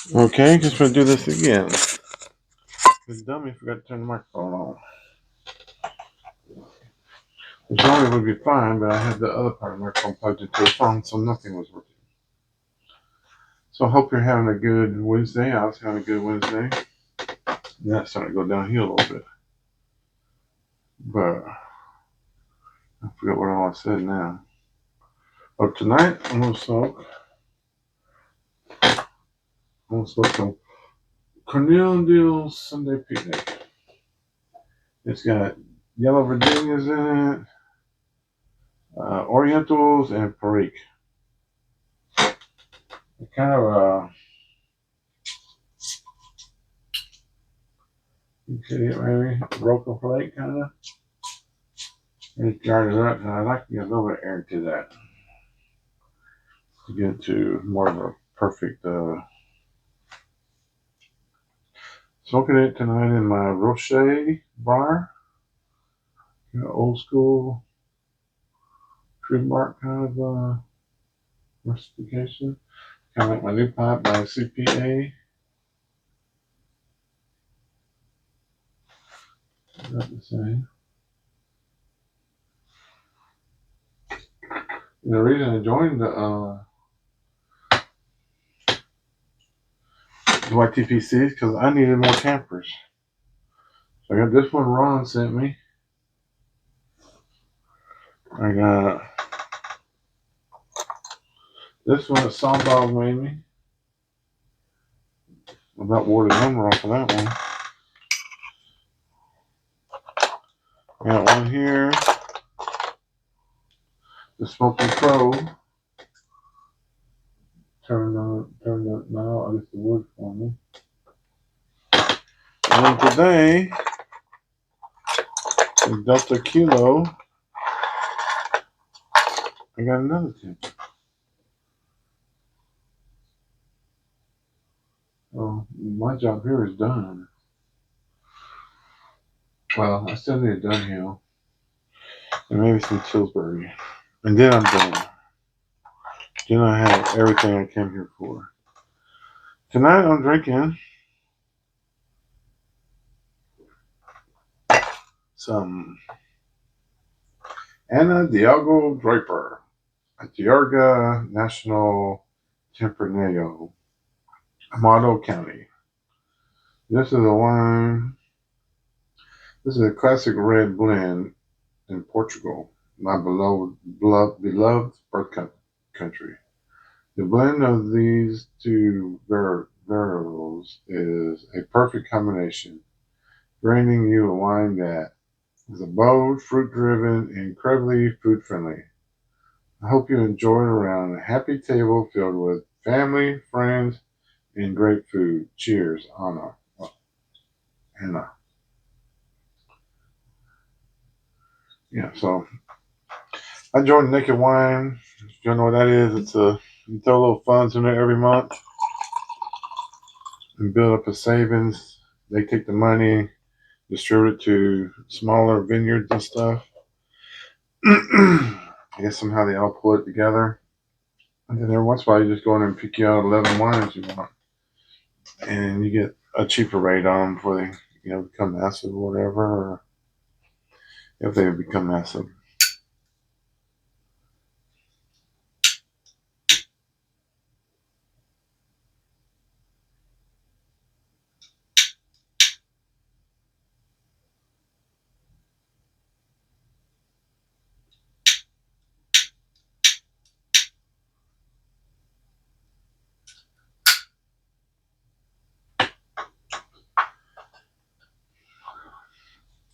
Okay, just gonna do this again. The dummy forgot to turn the microphone on. The dummy would be fine, but I had the other part of the microphone plugged into the phone, so nothing was working. So I hope you're having a good Wednesday. I was having a good Wednesday. Now it's starting to go downhill a little bit. But I forgot what all I said now. But tonight I'm gonna smoke. Some Cornell Diehl Sunday Picnic. It's got yellow Virginias in it, Orientals, and perique. Kind of you can see it maybe Roca flake kind of. It jars it up, and I like to get a little bit of air to that to get to more of a perfect. Smoking it tonight in my Rocher bar, old school tree bark kind of rustication. Kind of like my new pipe by CPA. Not the same. And the reason I joined the YTPC is because I needed more campers. So I got this one Ron sent me. I got this one that Sawdog made me. I about wore the number off of that one. I got one here. The Smoking Crow. Turned up now. I guess the wood for me. And then today, the Delta Kilo. I got another tip. Oh, my job here is done. Well, I still need a Diehl and maybe some Pillsbury. And then I'm done. Then I have everything I came here for. Tonight I'm drinking some Ana Diogo Drape, a Georgia National Tempranillo, Amado County. This is a wine. This is a classic red blend in Portugal, my beloved birth country. The blend of these two varietals is a perfect combination, granting you a wine that is a bold, fruit-driven, and incredibly food-friendly. I hope you enjoy it around a happy table filled with family, friends, and great food. Cheers, Anna. Anna. Yeah, so I joined Naked Wine. If you don't know what that is, you throw a little funds in there every month and build up a savings. They take the money, distribute it to smaller vineyards and stuff. I guess somehow they all pull it together. And then every once in a while, you just go in and pick you out 11 wines you want. And you get a cheaper rate on them before they become massive or whatever, or if they become massive.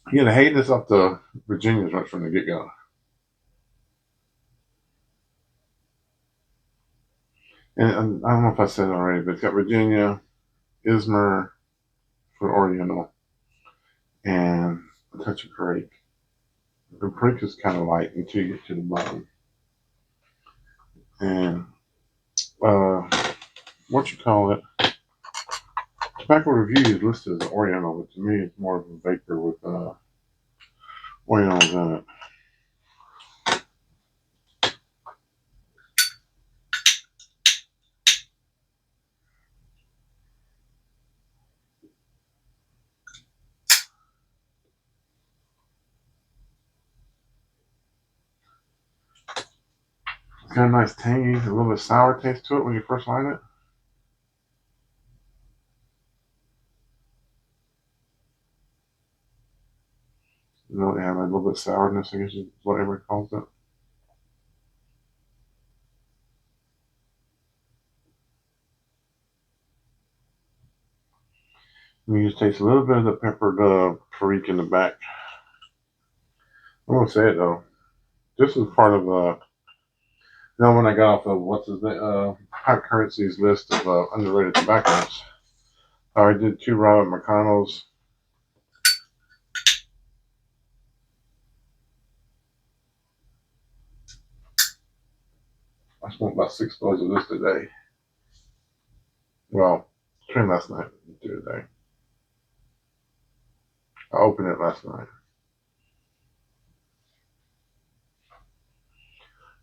You gotta hate this off the Virginias right from the get-go. And I don't know if I said it already, but it's got Virginia, Izmir for Oriental, and a touch of perique. The perique is kind of light until you get to the bottom. And what you call it? Tobacco Review is listed as Oriental, but to me it's more of a vapor with Orientals in it. got a nice tangy, a little bit sour taste to it when you first light it. You know, they have a little bit of sourness, I guess is what everybody calls it. And you just taste a little bit of the peppered perique in the back. I won't say it though. This is part of when I got off of what's his name, Hot Currency's list of underrated tobaccos. I did 2 Robert McConnell's. I smoked about 6 bowls of this today. Well, between last night and today. I opened it last night.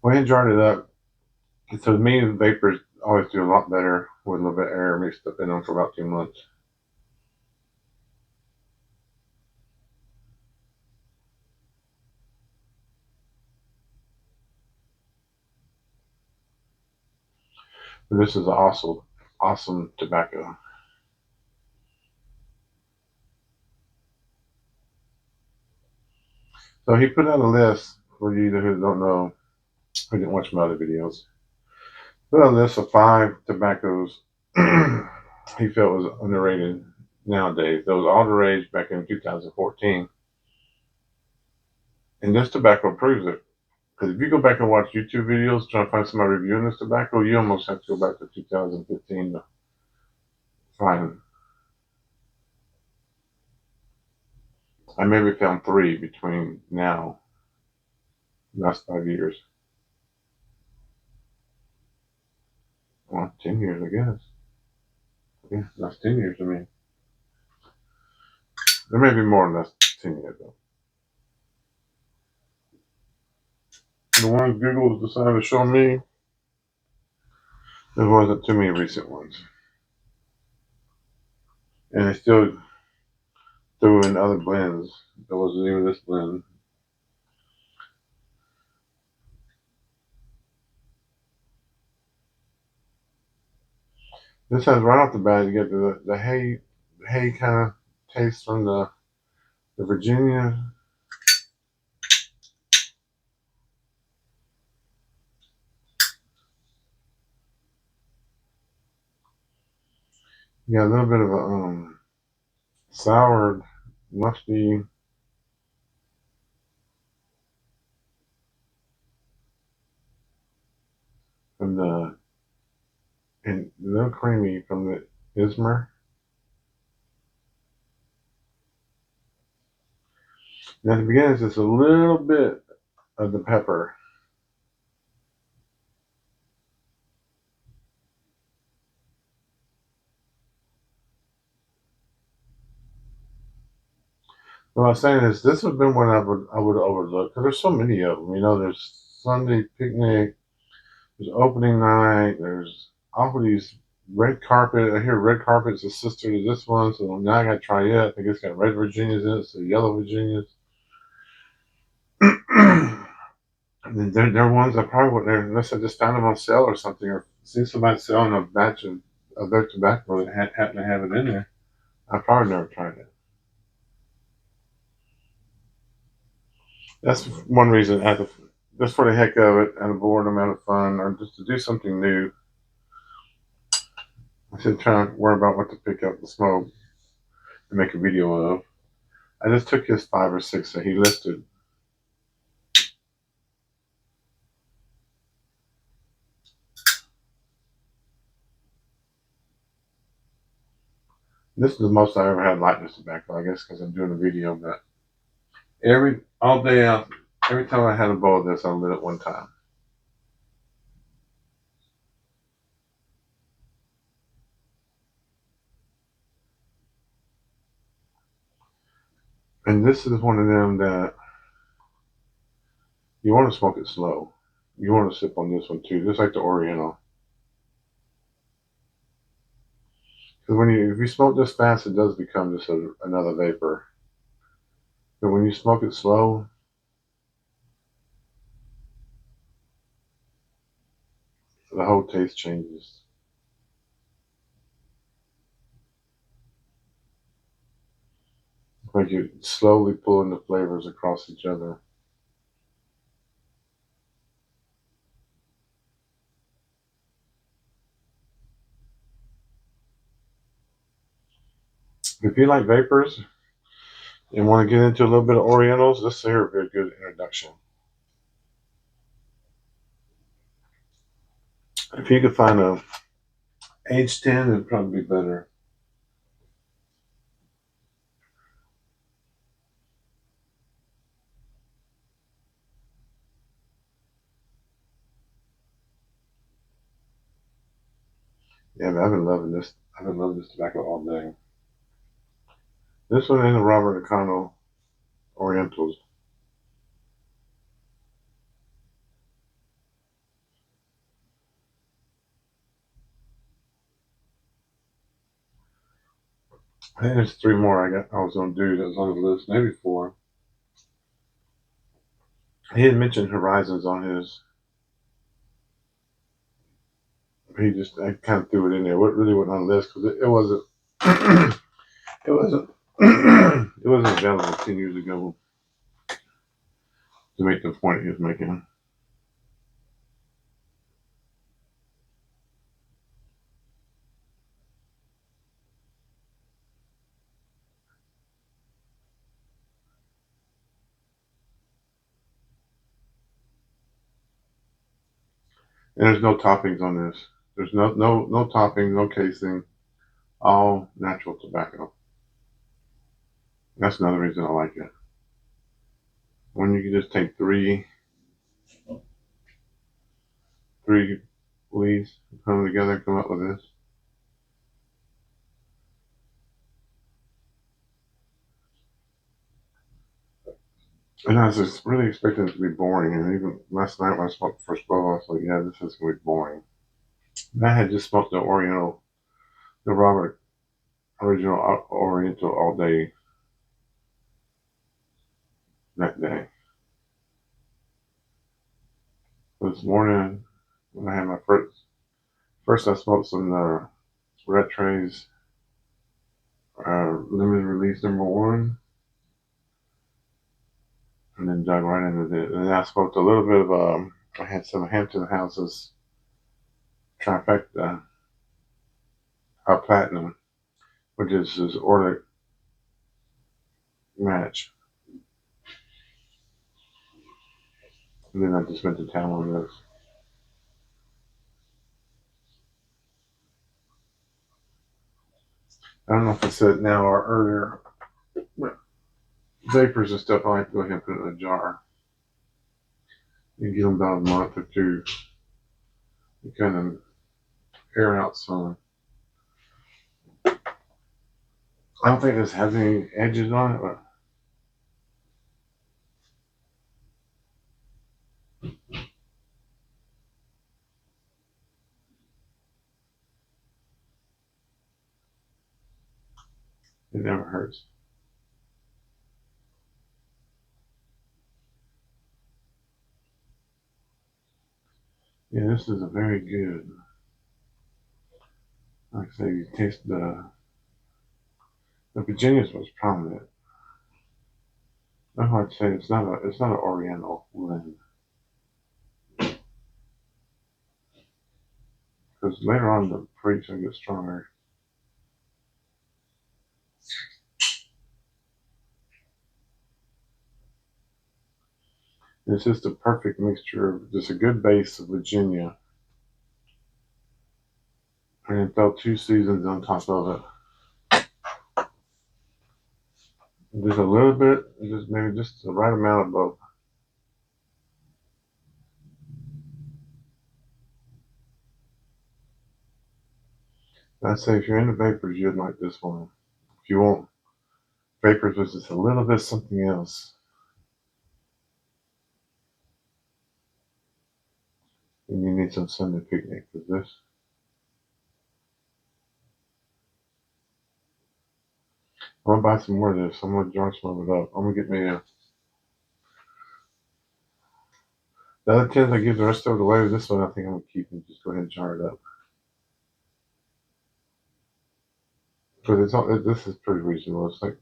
When I jarred it up, so to me, the vapors always do a lot better with a little bit of air mixed up in them for about 2 months. But this is awesome tobacco. So he put out a list for you who don't know, who didn't watch my other videos. Put out a list of 5 tobaccos he felt was underrated nowadays. That was all the rage back in 2014. And this tobacco proves it. Because if you go back and watch YouTube videos trying to find somebody reviewing this tobacco, you almost have to go back to 2015 to find. I maybe found 3 between now, last 5 years. Well, 10 years, I guess. Yeah, that's 10 years to me. There may be more than that's 10 years though. The ones Google decided to show me, there wasn't too many recent ones. And they still threw in other blends. There wasn't even this blend. This has right off the bat, you get the hay kind of taste from the Virginia. You got a little bit of a soured, musty. From the and a little creamy from the izmir. And at the beginning, it's just a little bit of the pepper. What I was saying is, this would have been one I would overlook because there's so many of them. You know, there's Sunday Picnic, there's opening night, there's all of these red carpet. I hear red carpet's a sister to this one, so now I got to try it. I think it's got red Virginias in it, so yellow Virginias. They're ones I probably wouldn't, unless I just found them on sale or something, or seen somebody selling a batch of their tobacco that happened to have it in there. I probably never tried it. That's one reason. Just for the heck of it, out of boredom, out of fun, or just to do something new. Instead of trying to worry about what to pick up the smoke and make a video of. I just took his 5 or 6 that he listed. This is the most I ever had lightness tobacco, I guess, because I'm doing a video. But all day, every time I had a bowl of this, I lit it one time. And this is one of them that you want to smoke it slow. You want to sip on this one too, just like the Oriental. Because if you smoke this fast, it does become just another vapor. But when you smoke it slow, the whole taste changes. Like you're slowly pulling the flavors across each other. If you like vapors and want to get into a little bit of Orientals, this here would be a good introduction. If you could find a age 10, it'd probably be better. Yeah, man, I've been loving this. I've been loving this tobacco all day. This one and the Robert Econo Orientals. I think there's three more I was gonna do that was on the list, maybe four. He had mentioned Horizons on his. He just I kind of threw it in there. What really wasn't on the list because it wasn't. It wasn't. It wasn't available 10 years ago to make the point he was making. And there's no toppings on this. There's no topping, no casing, all natural tobacco. That's another reason I like it. When you can just take three leaves, put them together, and come up with this. And I was just really expecting it to be boring. And even last night when I smoked the first bowl, I was like, yeah, this is going to be boring. And I had just smoked the Oriental, the Robert original Oriental all day that day. This morning, when I had my first I smoked some Red Trays limited release #1, and then dug right into it. And then I smoked a little bit of I had some Hampton Houses trifecta platinum, which is his Orlick match. And then I just went to town on this. I don't know if I said it now or earlier, but vapors and stuff, I like to go ahead and put it in a jar. You get them about a month or two. You kind of air out some. I don't think this has any edges on it, but it never hurts. Yeah, this is a very good. Like I say, you taste the Virginia's was prominent. That's why I'd say it's not an Oriental blend. Because later on the fruits will get stronger. It's just a perfect mixture of just a good base of Virginia. And then throw 2 seasons on top of it. Just a little bit, just maybe just the right amount of both. I'd say if you're into vapors, you'd like this one. If you want vapors with just a little bit something else, then you need some Sunday Picnic with this. I'm gonna buy some more of this. I'm gonna jar some of it up. I'm gonna get me The other tins I give the rest of it away. This one I think I'm gonna keep and just go ahead and jar it up. Because it's all, this is pretty reasonable. It's like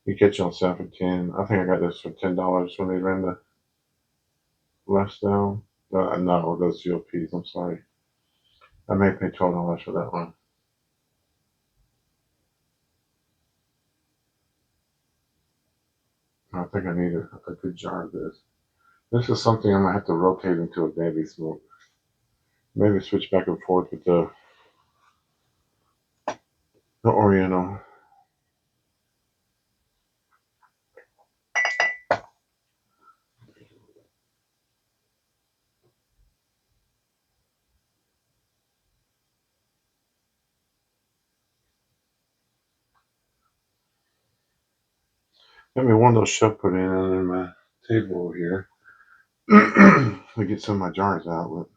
you catch on sale for 10. I think I got this for $10 when they ran the left down. No, those GLPs. I'm sorry. I may pay $12 for that one. I think I need a good jar of this. This is something I'm gonna have to rotate into a daily smoke. Maybe switch back and forth with the Oriental. Got me one little shelf put in under my table over here. To get some of my jars out. But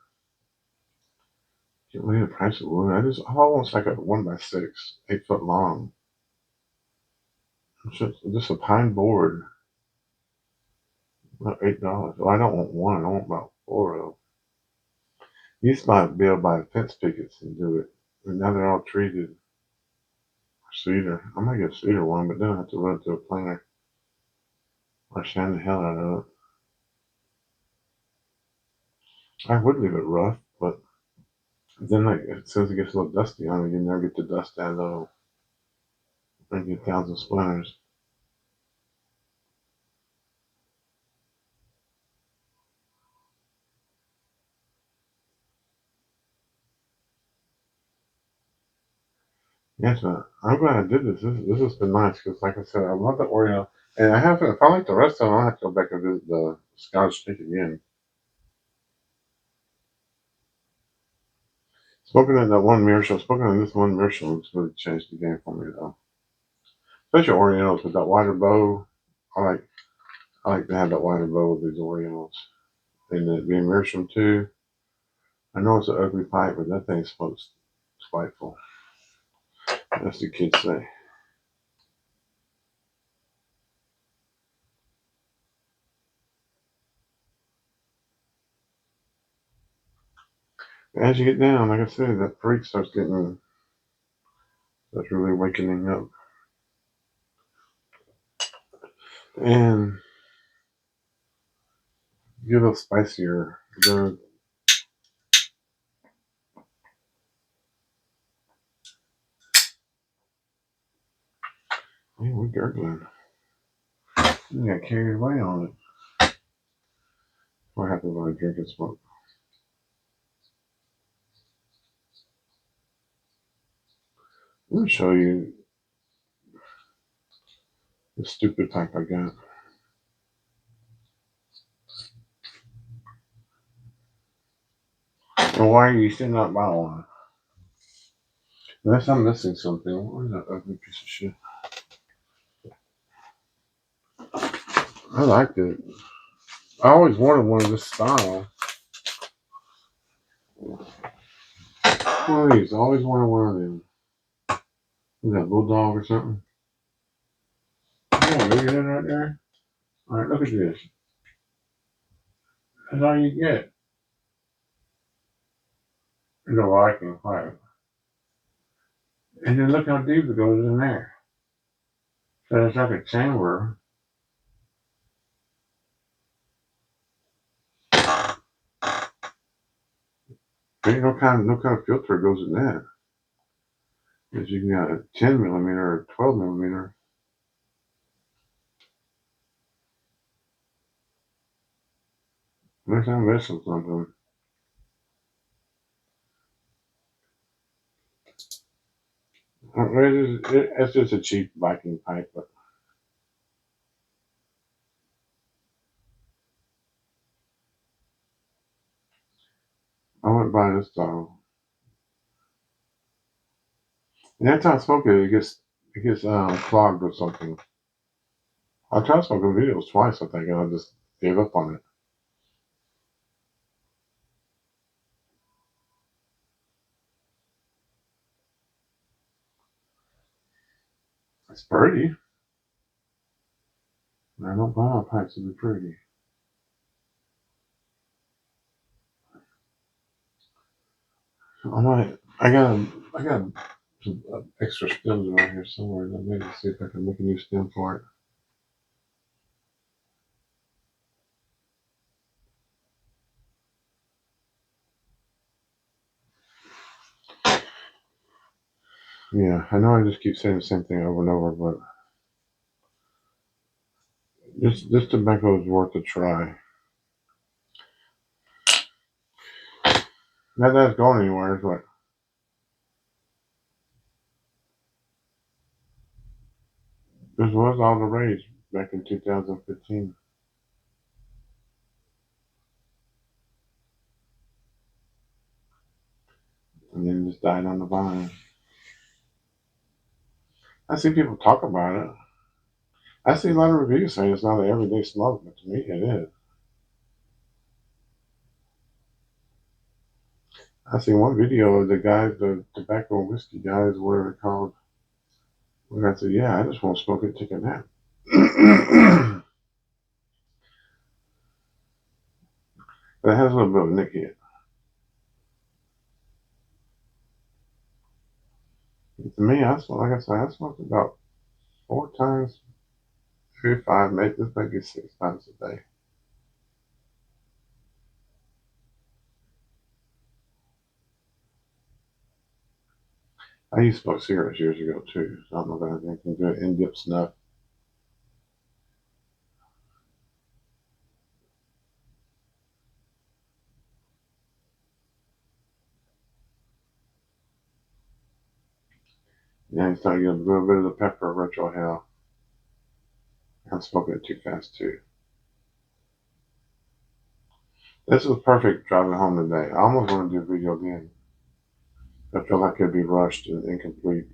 can't believe the price of wood. I almost like a 1x6, 8 foot long. It's just a pine board. About $8. Well, I don't want one. I want about 4 of them. Used to be able to buy fence pickets and do it. But now they're all treated for cedar. I might get a cedar one, but then I have to run it through a planer or sand the hell out of it. I would leave it rough, but then like as soon as it gets a little dusty on it, you never get the dust out of it and get 1,000 splinters. Yes, I'm glad I did this. This has been nice because, like I said, I love the Oreo, and I haven't. If I like the rest of them, I'll have to go back and visit the Scotch steak again. Smoking in that one meerschaum, smoking on this one meerschaum has really changed the game for me, though. Especially Oreos with that wider bow. I like, I like to have that wider bow with these Oreos, and the being meerschaum too. I know it's an ugly pipe, but that thing smokes spiteful. That's the kids say. As you get down, like I said, that freak starts really wakening up. And get a little spicier. Man, we're gurgling. We got carried away on it. What happens when I drink and smoke? Let me show you the stupid pipe I got. And why are you still not buy one? Unless I'm missing something. Where's that ugly piece of shit? I liked it. I always wanted one of this style. One of these. I always wanted one of them. Is that bulldog or something? Yeah, look at that right there. Alright, look at this. That's all you get. You know, I can pipe. And then look how deep it goes in there. So it's like a chamber. Ain't no kind of filter goes in that. Because you can get a 10 millimeter or 12 millimeter. Next time I'm missing something. It's just a cheap Viking pipe, but I wouldn't buy this style. And every time I smoke it, it gets clogged or something. I tried smoking videos twice, I think, and I just gave up on it. It's pretty. I don't buy my pipes to be pretty. I got some extra stems around here somewhere. Let me see if I can make a new stem for it. Yeah, I know I just keep saying the same thing over and over, but this tobacco is worth a try. Not that it's going anywhere, but this was all the rage back in 2015. And then it just died on the vine. I see people talk about it. I see a lot of reviews saying it's not an everyday smoke, but to me it is. I see one video of the guys, the tobacco and whiskey guys, whatever they're called. Where I said, yeah, I just want to smoke it, take a nap. But it has a little bit of a nick hit. To me, like I said, I smoked about 4 times, maybe five, maybe 6 times a day. I used to smoke cigarettes years ago too, so I don't know if anything can do it in-dip snuff. Yeah, you start getting a little bit of the pepper retro hell. I'm smoking it too fast too. This was perfect driving home today. I almost want to do a video again. I feel like it'd be rushed and incomplete.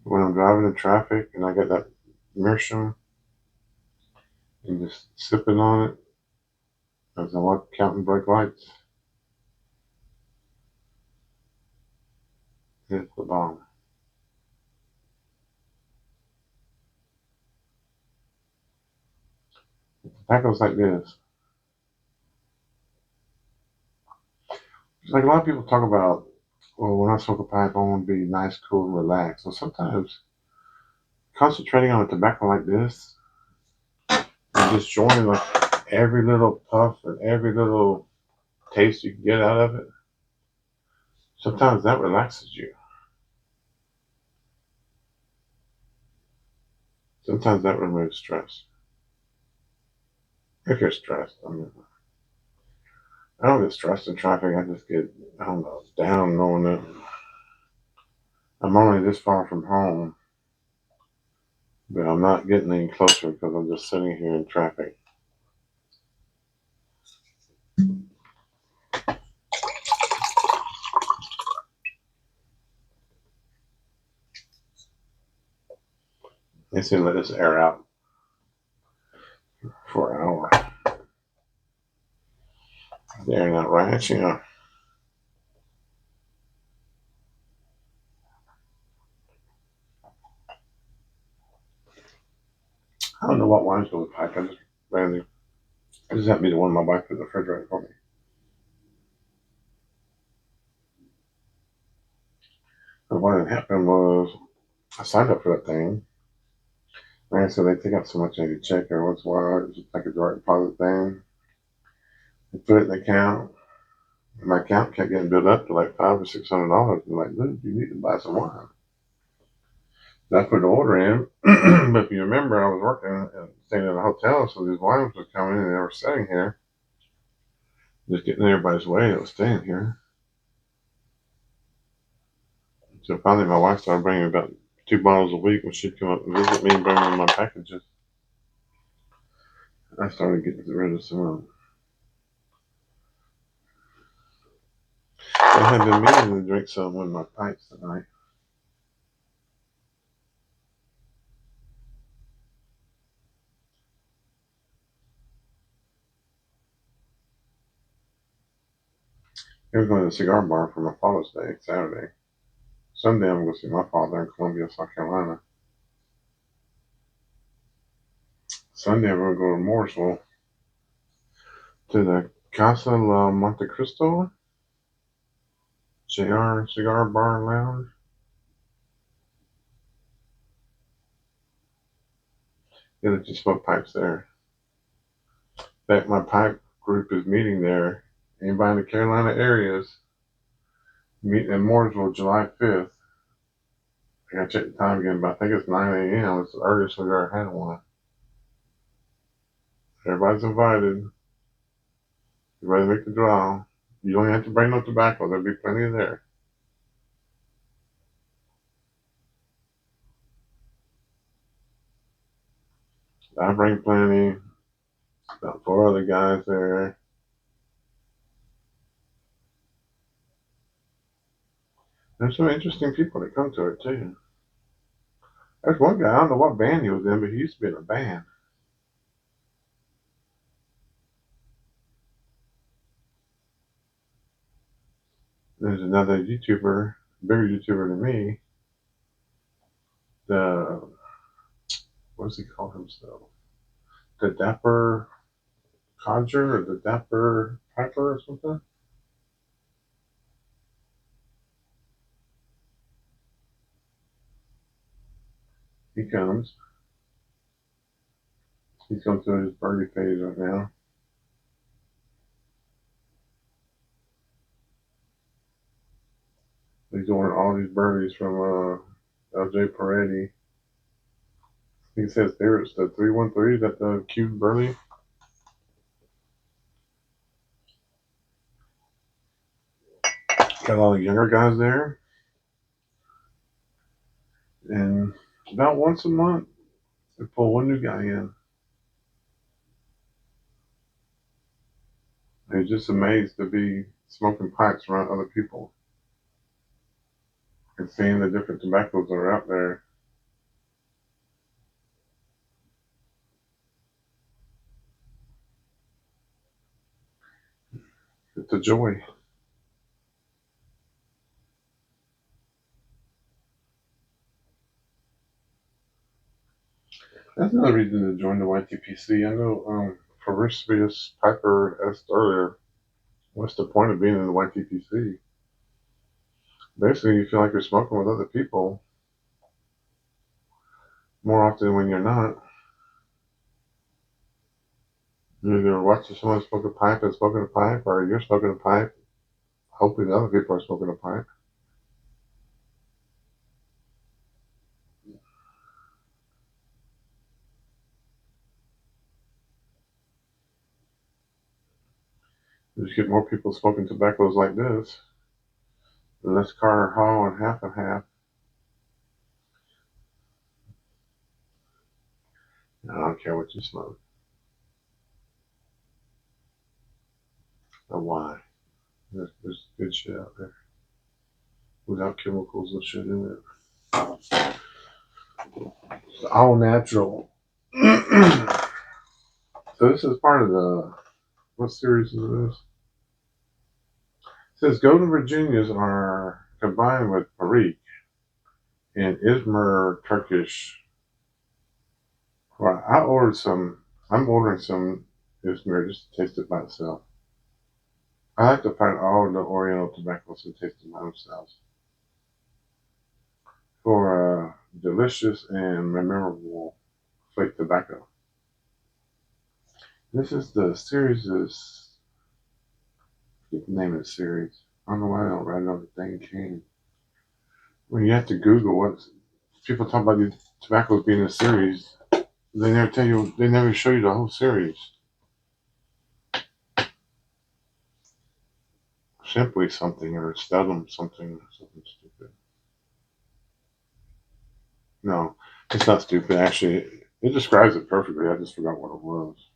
When I'm driving in traffic and I got that meerschaum and just sipping on it as I walk counting brake lights, it's the bomb. Tacos like this. It's like a lot of people talk about, well, when I smoke a pipe, I want to be nice, cool, and relaxed. So sometimes concentrating on a tobacco like this and just enjoying like every little puff and every little taste you can get out of it, sometimes that relaxes you. Sometimes that removes stress. If you're stressed, I don't get stressed in traffic. I just get, I don't know, down knowing that I'm only this far from home, but I'm not getting any closer because I'm just sitting here in traffic. They say let this air out for an hour. The air not right, you know. I don't know what wine's going to pack. I just randomly, I just happened to be the one my wife put in the refrigerator for me. But what had happened was I signed up for that thing. And so they take out so much I could check every once in a while. It's just like a direct deposit thing. They put it in the account. And my account kept getting built up to like $500 or $600. I'm like, dude, you need to buy some wine. So I put an order in. But if you remember, I was working and staying in a hotel, so these wines were coming in and they were sitting here, just getting in everybody's way that was staying here. So finally, my wife started bringing about 2 bottles a week when she'd come up and visit me and bring me my packages. I started getting rid of some of them. I had been meaning to drink some with my pipes tonight. I was going to the cigar bar for my Father's Day, Saturday. Sunday, I'm going to see my father in Columbia, South Carolina. Sunday, I'm going to go to Mooresville. to the Casa La Monte Cristo, JR Cigar Bar and Lounge. They let you smoke pipes there. In fact, my pipe group is meeting there. Anybody in the Carolina areas, meeting in Mooresville July 5th. I gotta check the time again, but I think it's 9 a.m. It's the earliest we've ever had one. Everybody's invited. You ready to make the draw? You don't have to bring no tobacco. There'll be plenty there. I bring plenty. About 4 other guys there. There's some interesting people that come to it too. There's one guy, I don't know what band he was in, but he used to be in a band. There's another YouTuber, bigger YouTuber than me. The what does he call himself? The Dapper Codger or the Dapper Piper or something? He comes. He's going through his birdie phase right now. He's ordering all these birdies from LJ Peretti. He says there it's the 313. Is that the cute birdie? Got a lot of younger guys there. And about once a month, they pull one new guy in. They're just amazed to be smoking pipes around other people and seeing the different tobaccos that are out there. It's a joy. That's another reason to join the YTPC. I know Farisbius Piper asked earlier, what's the point of being in the YTPC? Basically, you feel like you're smoking with other people more often when you're not. You're either watching someone smoke a pipe and smoking a pipe, or you're smoking a pipe, hoping other people are smoking a pipe. You just get more people smoking tobaccos like this, the less Carter Hall and half and half. I don't care what you smoke or why. There's good shit out there without chemicals and shit in it. It's all natural. So this is part of the what series is this? It says Golden Virginias are combined with perique and izmir Turkish. Well, I ordered some. I'm ordering some izmir just to taste it by itself. I like to find all the Oriental tobaccos and taste them by themselves for delicious and memorable flake tobacco. This is the series. Is the name of the series? I don't know why I don't write it on the thing came. When you have to Google what people talk about these tobaccos being a series, they never tell you. They never show you the whole series. Simply something or Stedham something stupid. No, it's not stupid. Actually, it describes it perfectly. I just forgot what it was.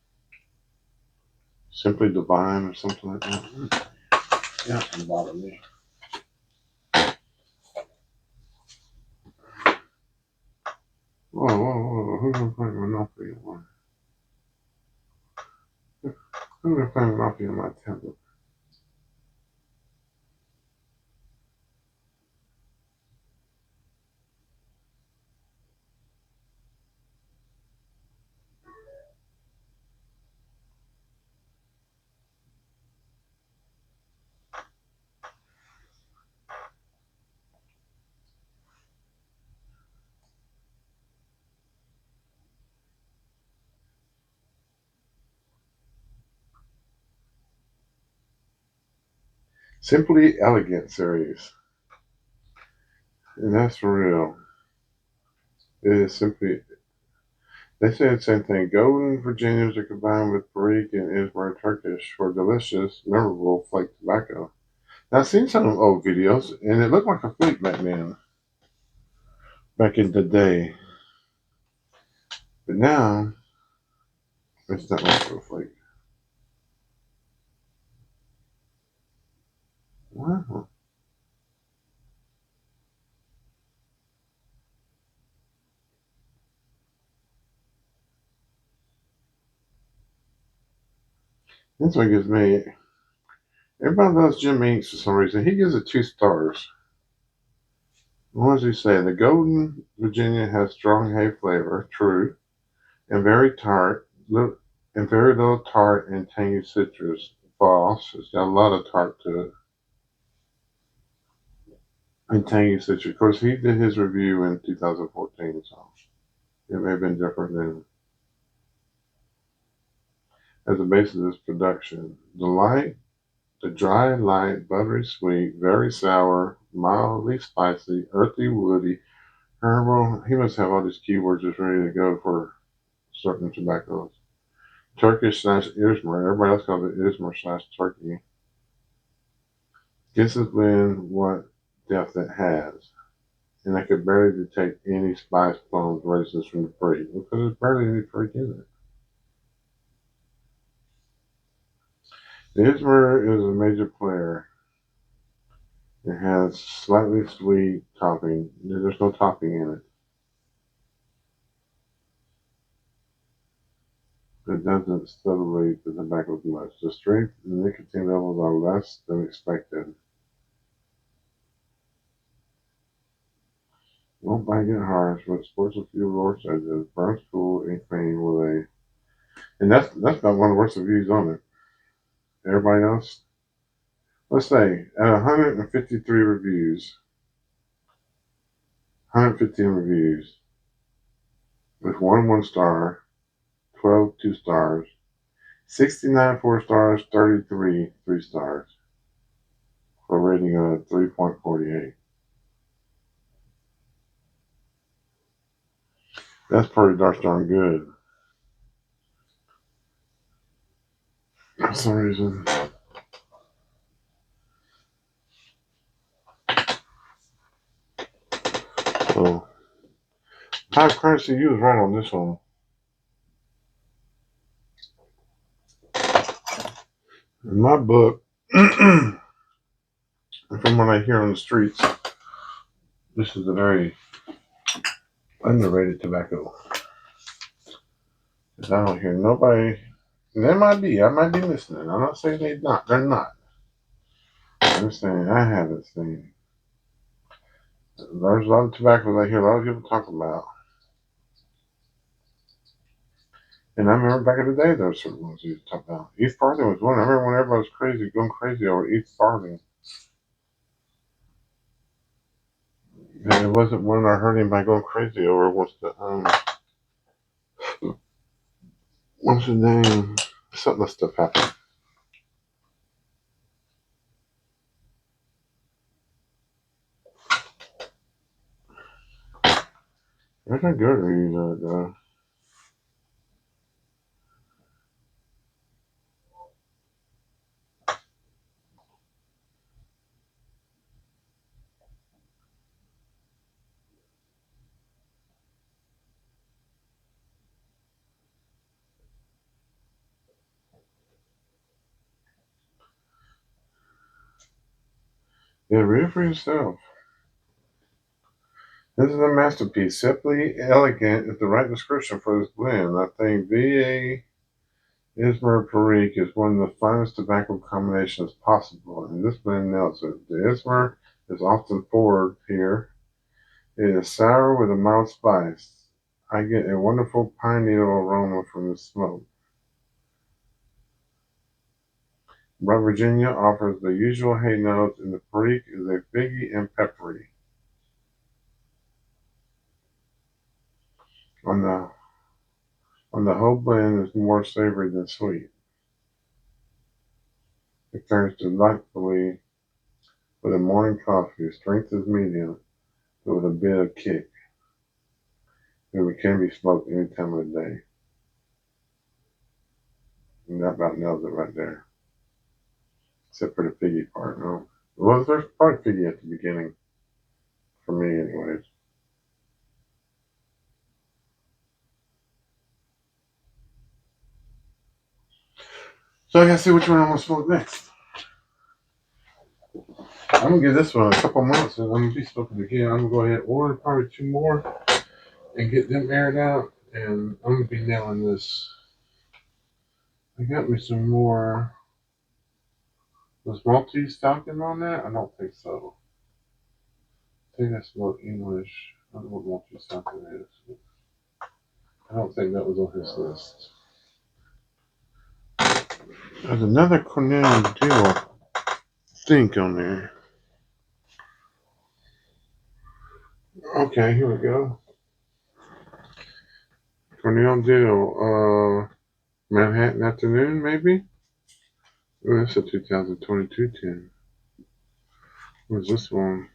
Simply divine or something like that. Yeah, it doesn't bother me. Whoa. Who's gonna play Monopoly on? Who's gonna play Monopoly on my tablet? Simply Elegant series. And that's for real. It is simply, they say the same thing. Golden Virginias are combined with perique and izmir Turkish for delicious, memorable flake tobacco. Now, I've seen some old videos, and it looked like a flake back in the day. But now, it's not like a flake. Wow. That's what gives me. Everybody loves Jim Inks for some reason. He gives it 2 stars. What does he say? The Golden Virginia has strong hay flavor, true, and very tart, and very little tart and tangy citrus. False. It's got a lot of tart to it and tangy citrus. Of course, he did his review in 2014, so it may have been different than as the basis of this production. The dry, light, buttery sweet, very sour, mildly spicy, earthy, woody, herbal. He must have all these keywords just ready to go for certain tobaccos. Turkish slash Izmir. Everybody else calls it Izmir slash Turkey. Guess it's been what depth it has. And I could barely detect any spice, clones, raisins from the fruit because there's barely any fruit in it. The Izmir is a major player. It has slightly sweet topping. There's no topping in it. It doesn't stimulate the tobacco much. The strength and nicotine levels are less than expected. Won't bite get harsh, but sports a few roars edges, burns cool and clean with a. And that's not one of the worst reviews on it. Everybody else, let's say at 153 reviews, 115 reviews, with 1 1 star, 12 2 stars, 69 4 stars, 33 3 stars, for a rating of 3.48. That's pretty darn good. For some reason. So, high currency, you was right on this one. In my book, from what I hear on the streets, this is a very underrated tobacco. Because I don't hear nobody. They might be. I might be listening. I'm not saying they're not. They're not. I'm saying I haven't seen. There's a lot of tobaccos I hear a lot of people talk about. And I remember back in the day, there were certain ones you used to talk about. East Farthing was one. I remember when everybody was crazy, going crazy over East Farthing. And it wasn't one I heard anybody going crazy over. What's the name? Something stuff happened. There's a good reviews of it though. Yeah, read it for yourself. This is a masterpiece. Simply elegant is the right description for this blend. I think VA Izmir Perique is one of the finest tobacco combinations possible, and this blend nails it. The Izmir is often forward here. It is sour with a mild spice. I get a wonderful pine needle aroma from the smoke. Bright Virginia offers the usual hay notes, and the Perique is a figgy and peppery. On the whole blend is more savory than sweet. It turns delightfully with a morning coffee. Strength is medium, but with a bit of kick. It can be smoked any time of the day. And that about nails it right there. Except for the figgy part. No. Well, there's part figgy at the beginning. For me, anyways. So I gotta see which one I'm gonna smoke next. I'm gonna give this one a couple months and I'm gonna be smoking again. I'm gonna go ahead and order probably 2 more and get them aired out, and I'm gonna be nailing this. I got me some more. Was Maltese Falcon on that? I don't think so. I think that's more English. I don't know what Maltese Falcon is. I don't think that was on his list. There's another Cornell and Diehl think on there. Okay, here we go. Cornell and Diehl, Manhattan Afternoon, maybe? Oh, that's a 2022 tin. What's this one?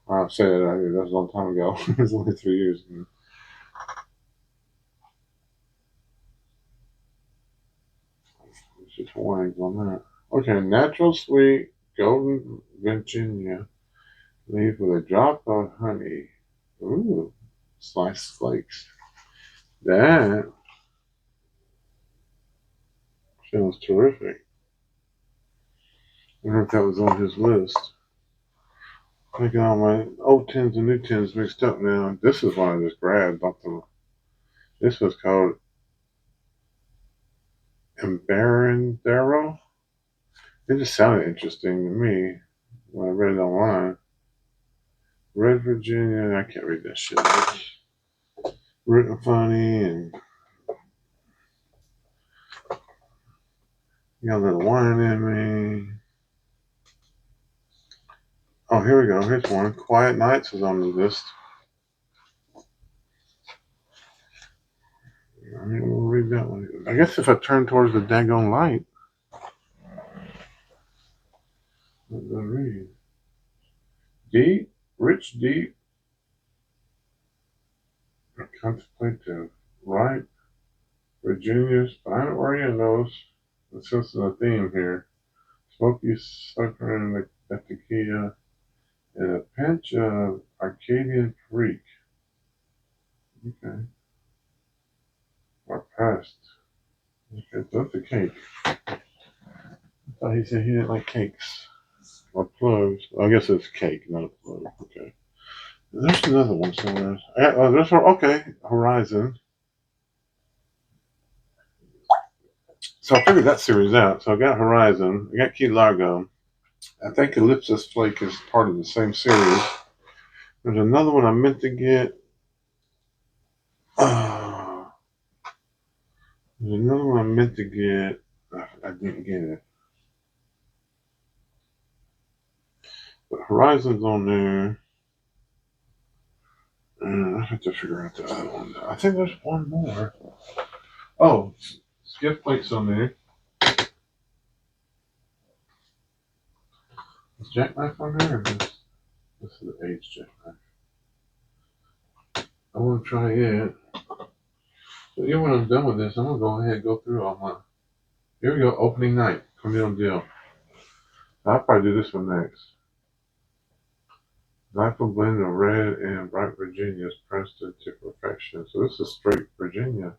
I'll say it, that was a long time ago. It was only 3 years ago. It's just Hawaiians on that. Okay, natural sweet, golden Virginia. Leave with a drop of honey. Ooh, sliced flakes. That sounds terrific. I wonder if that was on his list. I got all my old tins and new tins mixed up now. This is one I just grabbed. This was called Embarandero. It just sounded interesting to me when I read it online. Red Virginia, I can't read that shit. It's written funny and got a little wine in me. Oh, here we go. Here's one. Quiet Nights is on the list. I mean, we'll read that one. I guess if I turn towards the daggone light, what do I read? Deep, rich, deep, contemplative, ripe, Virginia's fine Orientals. This is a theme here. Smoky sucker the tequila, and a pinch of Arcadian perique. Okay. Or past. Okay, so that's a cake. I thought he said he didn't like cakes. Or plugs. I guess it's cake, not a plug. Okay. There's another one somewhere. This one, okay. Horizon. So I figured that series out. So I got Horizon. I got Key Largo. I think Ellipsis Flake is part of the same series. There's another one I meant to get. There's another one I meant to get. I didn't get it. But Horizon's on there. I have to figure out the other one. I think there's one more. Oh, Skip Flake's on there. Is Jackknife on there? Or this is the age Jackknife. I want to try it. So when I'm done with this, I'm going to go ahead and go through all my. Here we go, opening night. Cornell Diehl. I'll probably do this one next. Rifle blend of red and bright Virginia's pressed to perfection. So this is straight Virginia.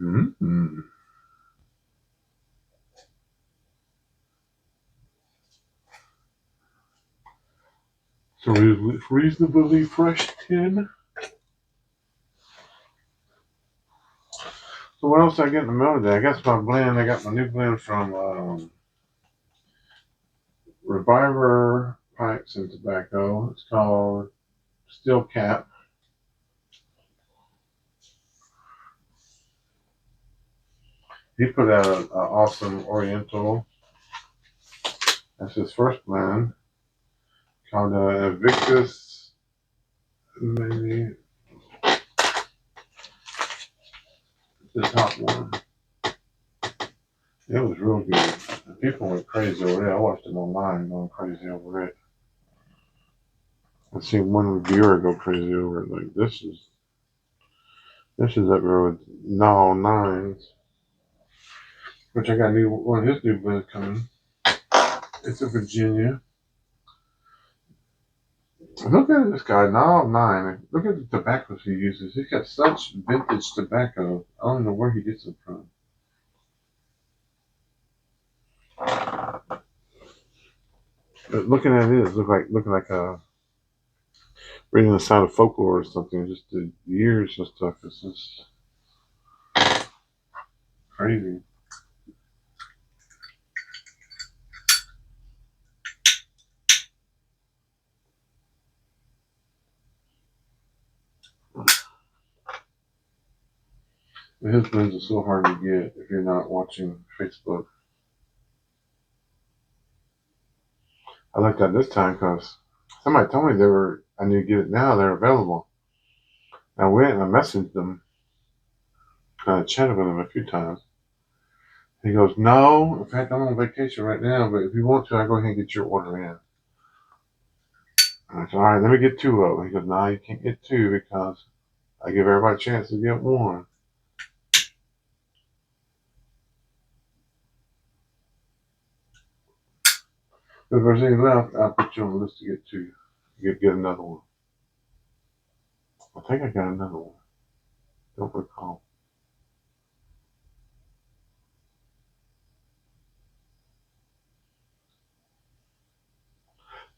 Mm-hmm. So reasonably fresh tin. So what else did I get in the mail today? I guess my blend. I got my new blend from Reviver Pipes and Tobacco. It's called Steel Cap. He put out an awesome Oriental. That's his first blend. Called Invictus. Maybe the top one. It was real good. people went crazy over it. I watched it online going crazy over it. I've seen one reviewer go crazy over it. Like, this is up there with no nines. Which I got one of his new blends coming. It's a Virginia. Look at this guy, now 9. Look at the tobaccos he uses. He's got such vintage tobacco. I don't know where he gets them from. But looking at it, looking like reading the Sound of Folklore or something. Just the years and stuff. It's just crazy. But his blends are so hard to get if you're not watching Facebook. I looked at this time because somebody told me I need to get it now. They're available. I went and I messaged them. I chatted with him a few times. He goes, no, in fact, I'm on vacation right now, but if you want to, I'll go ahead and get your order in. And I said, all right, let me get 2 of them. He goes, no, you can't get 2 because I give everybody a chance to get 1. If there's any left, I'll put you on the list to get 2. Get another one. I think I got another one. Don't recall.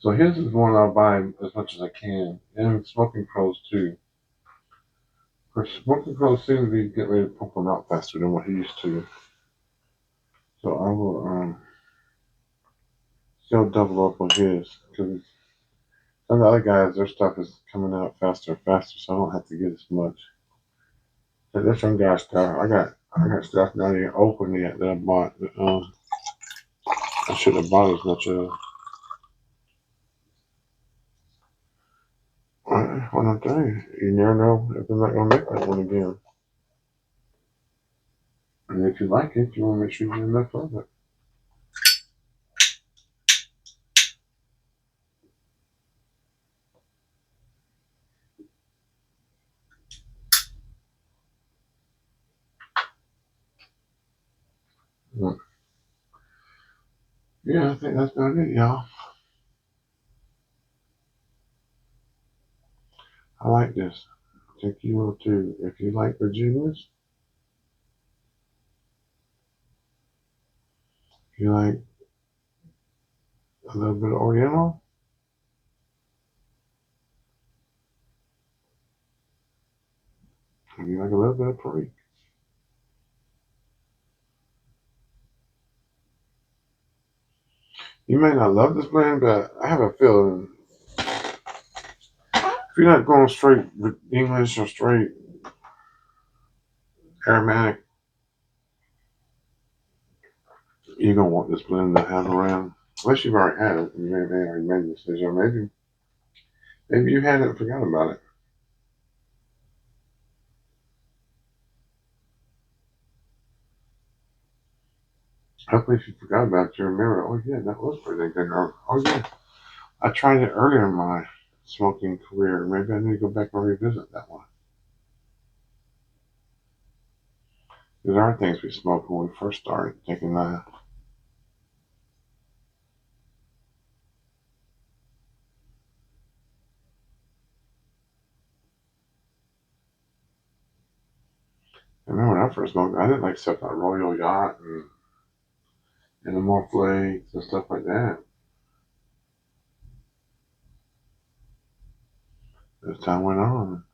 So his is one I'll buy as much as I can. And Smoking Crows too. Of course, Smoking Crows seem to be getting ready to pump them out faster than what he used to. So I will still double up on his. Because some of the other guys, their stuff is coming out faster and faster, so I don't have to get as much. But there's some guy stuff. I got stuff not even open yet that I bought. I shouldn't have bought as much of. What I'm telling you, you never know if I'm not gonna make that one again. And if you like it, you want to make sure you get enough of it. Yeah, I think that's about it, y'all. I like this. I think you will too. If you like Virginias, if you like a little bit of Oriental, if you like a little bit of Perique. You may not love this blend, but I have a feeling if you're not going straight English or straight aromatic, you're gonna want this blend to have around. Unless you've already had it, you may have already made the decision. Or maybe you had it and forgot about it. Hopefully, if you forgot about it, you remember. Oh yeah, that was pretty good. Oh yeah, I tried it earlier in my smoking career. Maybe I need to go back and revisit that one. There are things we smoked when we first started taking that. I remember when I first smoked, I didn't like stuff like Royal Yacht and the more flakes and stuff like that. As time went on,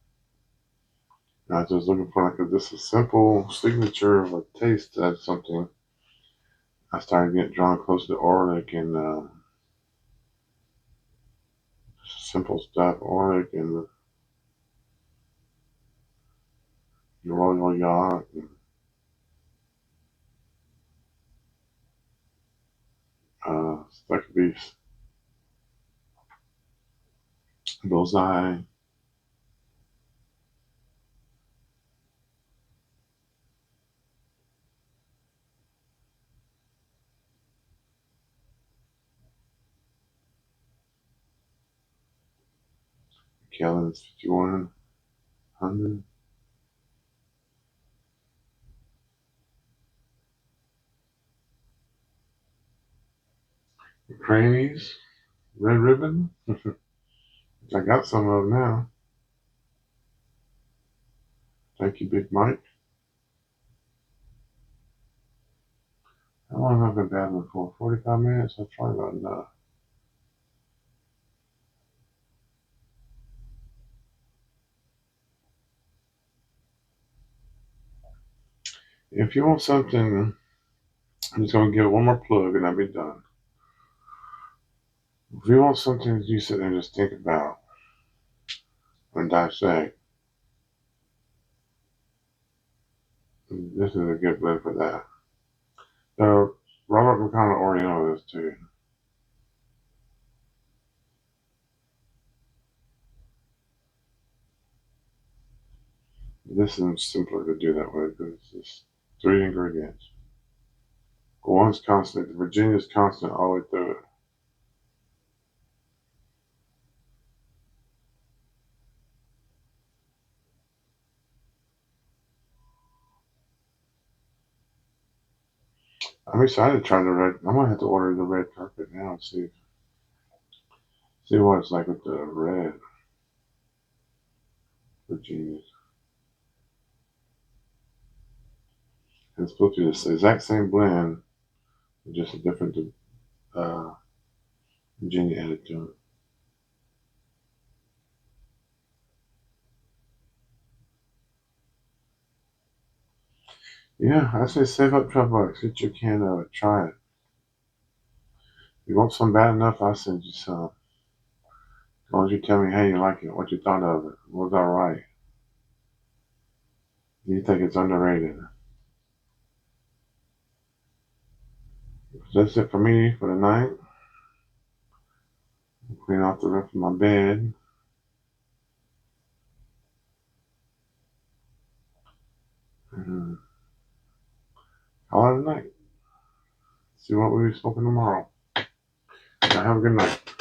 I was just looking for just a simple signature of a taste of something. I started getting drawn close to Orlick and simple stuff, Orlick and the Royal Yacht. And, Stuck Beef, Bullseye. Gallons 5100. Crannies, red ribbon. I got some of them now. Thank you, Big Mike. How long have I been battling for? 45 minutes? I'll try about enough. If you want something, I'm just going to give one more plug and I'll be done. If you want something you sit there and just think about and dissect, this is a good blend for that. So, Robert McConnell Oriental is too. This is simpler to do that way because it's just 3 ingredients. One's constant, Virginia's constant all the way through it. I'm excited to try the red. I might have to order the red carpet now and see what it's like with the red Virginias. It's supposed to be the exact same blend, just a different Virginia added to it. Yeah, I say save up $12. Get your can of it. Try it. If you want some bad enough, I'll send you some. As long as you tell me, hey, you like it, what you thought of it, was all right. You think it's underrated. That's it for me for the night. Clean off the rest of my bed. And call it a night. See what we'll be smoking tomorrow. Have a good night.